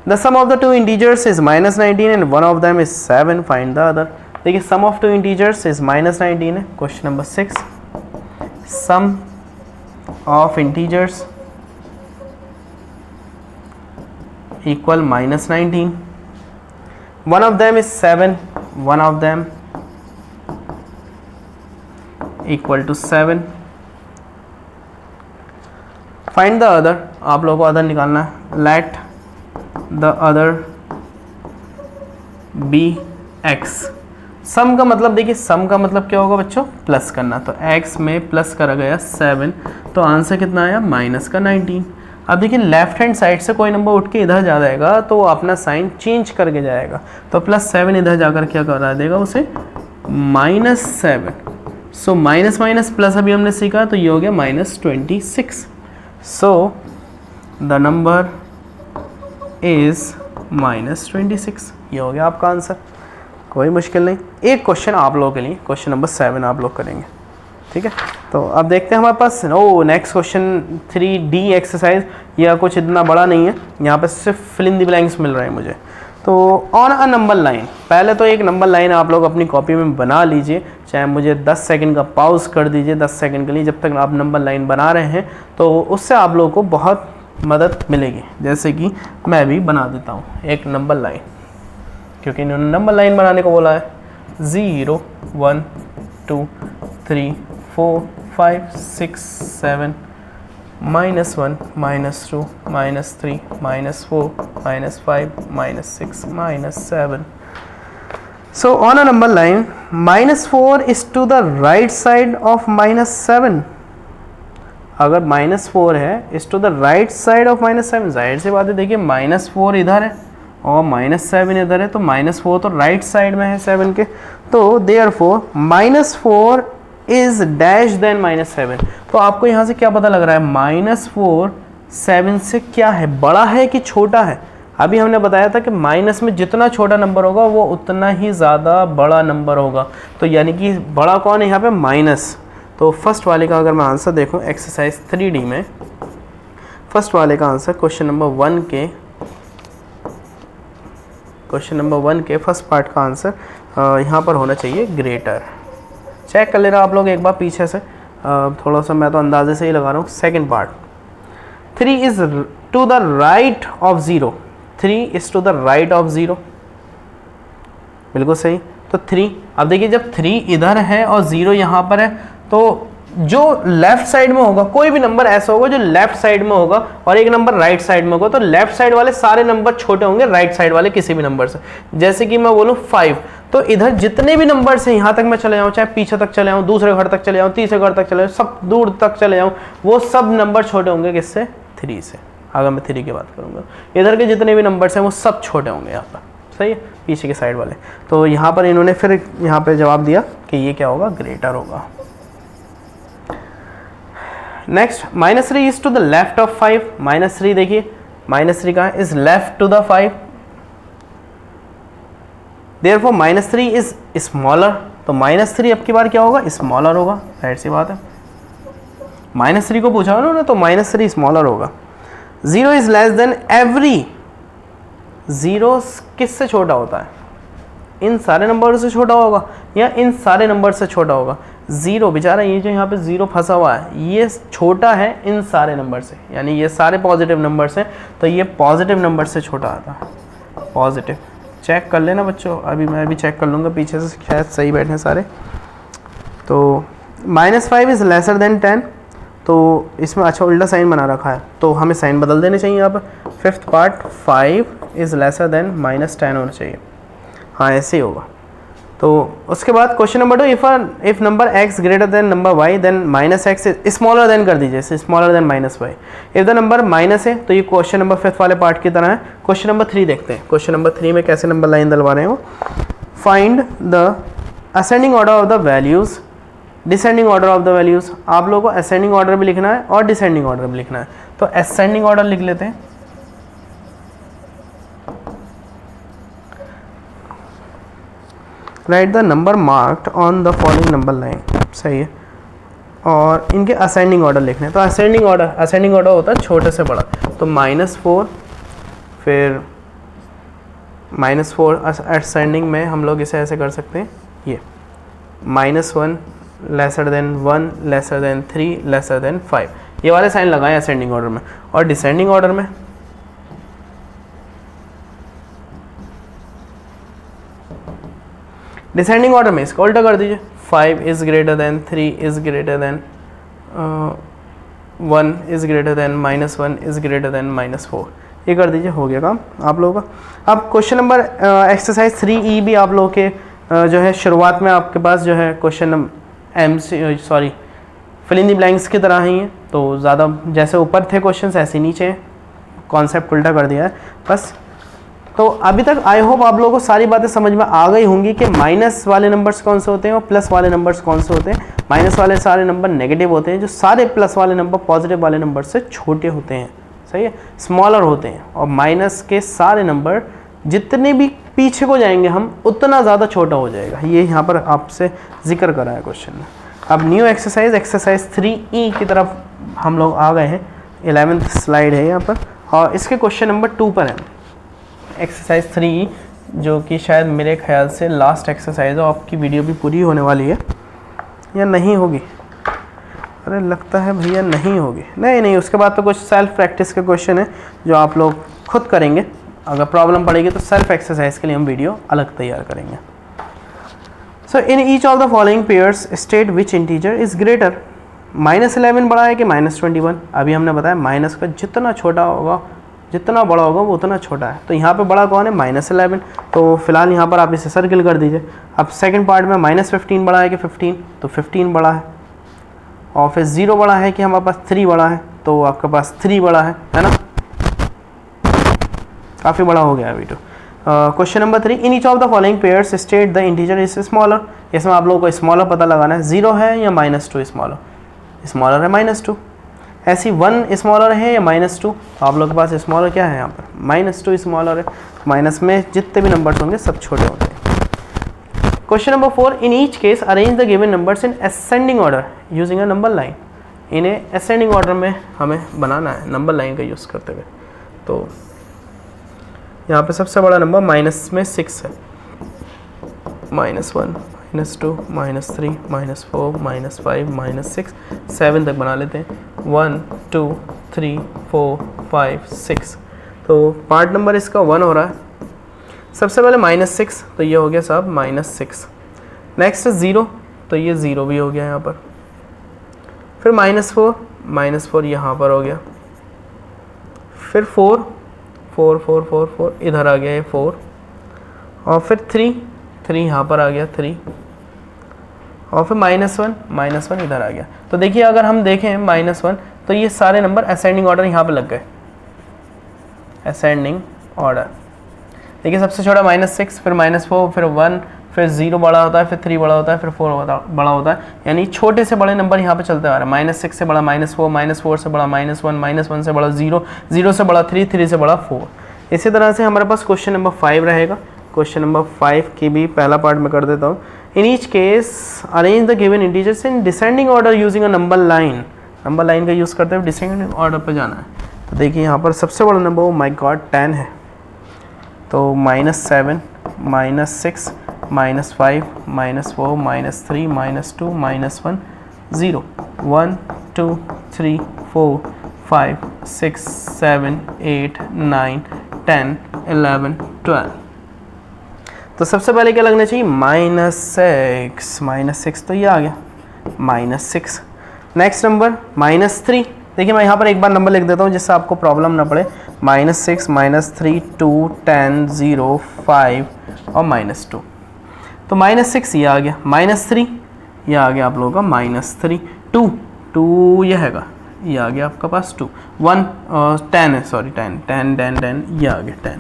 The sum of the 2 integers is -19 and one of them is 7, find the other. देखिए सम ऑफ 2 इंटीजर्स इज -19 है, question number 6, sum of integers equal -19, one of them is 7, one of them equal to 7, find the other. आप लोगों को अदर निकालना है, let the other be x। सम का मतलब देखिए, सम का मतलब क्या होगा बच्चों, प्लस करना, तो x में प्लस करा गया 7, तो आंसर कितना आया, माइनस का 19। अब देखिए लेफ्ट हैंड साइड से कोई नंबर उठ के इधर जा जाएगा तो वो अपना साइन चेंज करके जाएगा, तो +7 इधर जाकर क्या करा देगा उसे, -7। सो माइनस माइनस प्लस अभी हमने सीखा, तो ये हो गया -26। सो द नंबर इज -26, ये हो गया आपका आंसर, कोई मुश्किल नहीं। एक क्वेश्चन आप लोगों के लिए, क्वेश्चन नंबर 7 आप लोग करेंगे, ठीक है। तो अब देखते हैं हमारे पास, नेक्स्ट क्वेश्चन 3D एक्सरसाइज, या कुछ इतना बड़ा नहीं है, यहाँ पे सिर्फ फिल इन द ब्लैंक्स मिल रहे हैं मुझे। तो ऑन अ नंबर लाइन, पहले तो एक नंबर लाइन आप लोग अपनी कॉपी में बना लीजिए, चाहे मुझे 10 सेकंड का पॉज कर दीजिए 10 सेकंड के लिए, जब तक आप नंबर लाइन बना रहे हैं, तो उससे आप लोगों को बहुत मदद मिलेगी। जैसे कि मैं भी बना देता हूँ एक नंबर लाइन, क्योंकि इन्होंने नंबर लाइन बनाने को बोला है। 0 1 2 3 4 5 6 7 -1 -2 -3 -4 -5 -6 -7। So on a number line, -4 is to the right side of -7। अगर -4 है is to the right side of -7, जाहिर सी बात है, देखिए -4 इधर है और -7 इधर है, तो -4 तो राइट साइड में है 7 के, तो therefore -4 इज डैश देन -7। तो आपको यहाँ से क्या पता लग रहा है, -4 7 से क्या है, बड़ा है कि छोटा है। अभी हमने बताया था कि माइनस में जितना छोटा नंबर होगा वो उतना ही ज़्यादा बड़ा नंबर होगा। तो यानी कि बड़ा कौन है यहाँ पे? माइनस। तो फर्स्ट वाले का अगर मैं आंसर देखूँ एक्सरसाइज 3D में, फर्स्ट वाले का आंसर क्वेश्चन नंबर 1 के फर्स्ट पार्ट का आंसर यहाँ पर होना चाहिए ग्रेटर। चेक कर लेना आप लोग एक बार पीछे से, थोड़ा सा मैं तो अंदाजे से ही लगा रहा हूँ। Second part, 3 is to the right of 0, 3 is to the right of 0, बिल्कुल सही। तो 3, अब देखिए जब 3 इधर है और 0 यहाँ पर है, तो जो लेफ्ट साइड में होगा, कोई भी नंबर ऐसा होगा जो लेफ्ट साइड में होगा और एक नंबर राइट साइड में होगा, तो लेफ्ट साइड वाले सारे नंबर छोटे होंगे राइट साइड वाले किसी भी नंबर से। जैसे कि मैं बोलूँ 5, तो इधर जितने भी नंबर से यहाँ तक मैं चले जाऊँ, चाहे पीछे तक चले जाऊँ, दूसरे घर तक चले जाऊँ, तीसरे घर तक चले जाऊँ, सब दूर तक चले जाऊँ, वो सब नंबर छोटे होंगे किससे? 3 से। अगर मैं 3 की बात करूँगा, इधर के जितने भी नंबर्स हैं वो सब छोटे होंगे यहाँ पर, सही है, पीछे के साइड वाले। तो यहाँ पर इन्होंने फिर यहाँ पर जवाब दिया कि ये क्या होगा? ग्रेटर होगा। Next, -3 is to the left of 5, -3 देखिए, -3 कहाँ है? Is left to the 5, therefore -3 is smaller. तो -3 अब की बार क्या होगा? स्मॉलर होगा, राइट सी बात है। -3 को पूछा उन्होंने, तो -3 स्मॉलर होगा। 0 इज लेस देन एवरी, 0 किससे छोटा होता है? इन सारे नंबर से छोटा होगा या इन सारे नंबर से छोटा होगा? 0 बेचारा, ये जो यहाँ पे 0 फंसा हुआ है, ये छोटा है इन सारे नंबर से, यानी ये सारे पॉजिटिव नंबर्स हैं, तो ये पॉजिटिव नंबर से छोटा आता है, पॉजिटिव। चेक कर लेना बच्चों, अभी मैं भी चेक कर लूँगा पीछे से, शायद सही बैठे सारे। तो -5 इज़ लेसर देन 10, तो इसमें अच्छा उल्टा साइन बना रखा है, तो हमें साइन बदल देने चाहिए यहाँ पर। Fifth part, 5 is lesser than -10 होना चाहिए, हाँ ऐसे ही होगा। तो उसके बाद question number 2, if number x greater than number y then -x smaller than कर दीजिए, smaller than -y। If the number minus है, तो ये क्वेश्चन नंबर 5 वाले पार्ट की तरह है। क्वेश्चन नंबर 3 देखते हैं, क्वेश्चन नंबर 3 में कैसे नंबर लाइन डलवा रहे हैं वो। Find the ascending order of the values, descending order of the values. आप लोगों को असेंडिंग ऑर्डर भी लिखना है और डिसेंडिंग ऑर्डर भी लिखना है, तो असेंडिंग ऑर्डर लिख लेते हैं। Right the number marked on the following number line, सही है। और इनके असेंडिंग ऑर्डर लिखने हैं, तो असेंडिंग ऑर्डर होता है छोटे से बड़ा। तो -4, फिर -4 असेंडिंग में हम लोग इसे ऐसे कर सकते हैं, ये -1 lesser than 1 lesser than 3 lesser than 5, ये वाले साइन लगाएं असेंडिंग ऑर्डर में। और डिसेंडिंग ऑर्डर में इसका उल्टा कर दीजिए, 5 is greater than 3 is greater than 1 is greater than -1 is greater than -4, ये कर दीजिए, हो गया काम आप लोगों का। अब क्वेश्चन नंबर एक्सरसाइज 3E भी आप लोगों के जो है शुरुआत में आपके पास जो है question fill in the blanks की तरह ही है, तो ज़्यादा जैसे ऊपर थे क्वेश्चंस ऐसे नीचे हैं, कॉन्सेप्ट उल्टा कर दिया है बस। तो अभी तक आई होप आप लोगों को सारी बातें समझ में आ गई होंगी कि माइनस वाले नंबर्स कौन से होते हैं और प्लस वाले नंबर्स कौन से होते हैं। माइनस वाले सारे नंबर नेगेटिव होते हैं, जो सारे प्लस वाले नंबर पॉजिटिव वाले नंबर से छोटे होते हैं, सही है, स्मॉलर होते हैं। और माइनस के सारे नंबर जितने भी पीछे को जाएंगे हम, उतना ज़्यादा छोटा हो जाएगा, ये यहाँ पर आपसे जिक्र करा है क्वेश्चन में। अब न्यू एक्सरसाइज 3E की तरफ हम लोग आ गए हैं, 11th स्लाइड है यहाँ पर, और इसके क्वेश्चन नंबर 2 पर है एक्सरसाइज 3E, जो कि शायद मेरे ख्याल से लास्ट एक्सरसाइज है। आपकी वीडियो भी पूरी होने वाली है या नहीं होगी? अरे लगता है भैया नहीं होगी, नहीं, उसके बाद तो कुछ सेल्फ प्रैक्टिस के क्वेश्चन है जो आप लोग खुद करेंगे। अगर प्रॉब्लम पड़ेगी तो सेल्फ एक्सरसाइज के लिए हम वीडियो अलग तैयार करेंगे। So in each of the following pairs state which integer is greater. -11 बड़ा है कि -21? अभी हमने बताया माइनस का जितना छोटा होगा, जितना बड़ा होगा वो उतना छोटा है। तो यहाँ पे बड़ा कौन है? -11। तो फिलहाल यहाँ पर आप इसे सर्किल कर दीजिए। अब सेकंड पार्ट में -15 बड़ा है कि 15? तो 15 बड़ा है। और फिर 0 बड़ा है कि हमारे पास 3 बड़ा है? तो आपके पास 3 बड़ा है ना, काफ़ी बड़ा हो गया अभी। तो question number 3, in each of the following pairs state the integer is smaller. इसमें आप लोगों को स्मॉलर पता लगाना है, 0 है या -2 स्मॉलर? स्मॉलर है -2। ऐसी 1 स्मॉलर है या -2, तो आप लोग के पास स्मॉलर क्या है यहाँ पर, -2 स्मॉलर है। माइनस में जितने भी नंबर्स होंगे सब छोटे होते हैं। Question number 4, in each case arrange the given numbers in ascending order using a number line. इन्हें असेंडिंग ऑर्डर में हमें बनाना है नंबर लाइन का यूज़ करते हुए। तो यहाँ पे सबसे बड़ा नंबर माइनस में 6 है, -1 -2 -3 -4 -5 -6 7 तक बना लेते हैं। 1 2 3 4 5 6, तो पार्ट नंबर इसका 1 हो रहा है। सबसे पहले -6, तो ये हो गया साहब -6। नेक्स्ट 0, तो ये 0 भी हो गया यहाँ पर। फिर -4 यहाँ पर हो गया। फिर 4 4 4 4 4 इधर आ गया ये 4, और फिर 3 यहाँ पर आ गया 3, और फिर -1 इधर आ गया। तो देखिए अगर हम देखें -1, तो ये सारे नंबर असेंडिंग ऑर्डर यहाँ पे लग गए, असेंडिंग ऑर्डर। देखिए सबसे छोटा -6, फिर -4, फिर 1, फिर 0 बड़ा होता है, फिर 3 बड़ा होता है, फिर 4 बड़ा होता है, यानी छोटे से बड़े नंबर यहाँ पे चलते आ रहे हैं। -6 से बड़ा -4, -4 से बड़ा -1, -1 से बड़ा 0, 0 से बड़ा 3, 3 से बड़ा 4। इसी तरह से हमारे पास क्वेश्चन नंबर 5 रहेगा। क्वेश्चन नंबर 5 की भी पहला पार्ट में कर देता हूँ। In each case arrange the given integers in descending order using a number line. Number line का यूज़ करते हुए डिसेंडिंग ऑर्डर पर जाना है। तो देखिए यहाँ पर सबसे बड़ा नंबर वो माय गॉड 10 है, तो -7 -6 -5 -4 -3 -2 -1 0 1 2 3 4 5 6 7 8 9 10 11 12। तो सबसे पहले क्या लगना चाहिए, -6 तो ये आ गया -6। नेक्स्ट नंबर -3, देखिए मैं यहाँ पर एक बार नंबर लिख देता हूँ जिससे आपको प्रॉब्लम ना पड़े। -6 -3 2 10 0 5 और -2, तो -6 ये आ गया। -3 ये आ गया आप लोगों का -3। 2 ये हैगा, ये आ गया आपका पास 2। 1 10 है, सॉरी 10 ये आ गया 10।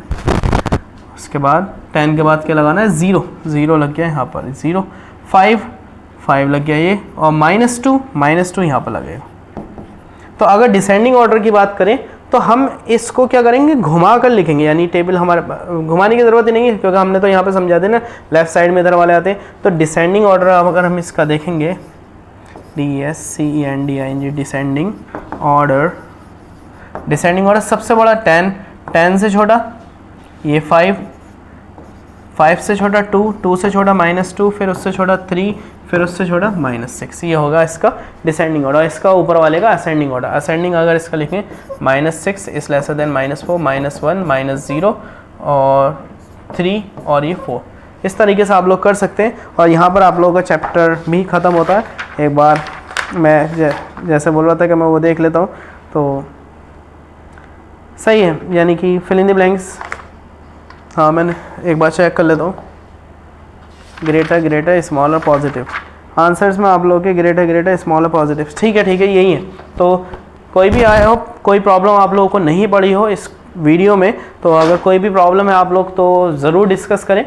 उसके बाद 10 के बाद क्या लगाना है, 0 लग गया यहाँ पर 0। 5 लग गया ये, और -2 यहाँ पर लगेगा। तो अगर डिसेंडिंग ऑर्डर की बात करें तो हम इसको क्या करेंगे, घुमा कर लिखेंगे, यानी टेबल हमारे घुमाने की ज़रूरत ही नहीं है क्योंकि हमने तो यहाँ पे समझा देना लेफ्ट साइड में इधर वाले आते हैं। तो डिसेंडिंग ऑर्डर अगर हम इसका देखेंगे, DESCENDING डिसेंडिंग ऑर्डर सबसे बड़ा 10 से छोटा ये 5 से छोटा 2 से छोटा -2, फिर उससे छोटा 3, फिर उससे छोटा -6। ये होगा इसका डिसेंडिंग ऑर्डर। इसका ऊपर वाले का असेंडिंग ऑर्डर। असेंडिंग अगर इसका लिखें -6 इज लेसर देन -4 -1 -0 और 3 और ये 4। इस तरीके से आप लोग कर सकते हैं। और यहाँ पर आप लोगों का चैप्टर भी ख़त्म होता है। एक बार मैं जैसे बोल रहा था कि मैं वो देख लेता हूँ, तो सही है, यानी कि फिल इन द ब्लैंक्स। हाँ मैंने एक बार चेक कर लेता हूँ। ग्रेटर स्मॉलर पॉजिटिव आंसर्स में आप लोगों के ग्रेटर स्मॉलर पॉजिटिव। ठीक है यही है। तो कोई भी आया हो, कोई प्रॉब्लम आप लोगों को नहीं पड़ी हो इस वीडियो में, तो अगर कोई भी प्रॉब्लम है आप लोग तो ज़रूर डिस्कस करें।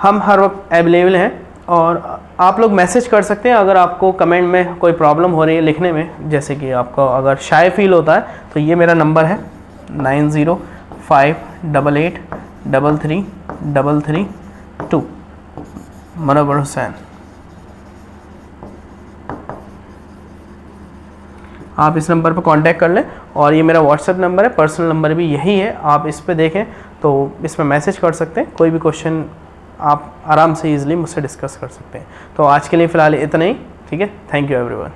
हम हर वक्त अवेलेबल हैं और आप लोग मैसेज कर सकते हैं अगर आपको कमेंट में कोई प्रॉब्लम हो रही है लिखने में। जैसे कि आपको अगर शाय फील होता है तो ये मेरा नंबर है 905888333332 मनोवर हुसैन। आप इस नंबर पर कांटेक्ट कर लें और ये मेरा व्हाट्सएप नंबर है, पर्सनल नंबर भी यही है। आप इस पे देखें तो इसमें मैसेज कर सकते हैं। कोई भी क्वेश्चन आप आराम से इजीली मुझसे डिस्कस कर सकते हैं। तो आज के लिए फ़िलहाल इतना ही। ठीक है, थैंक यू एवरीवन।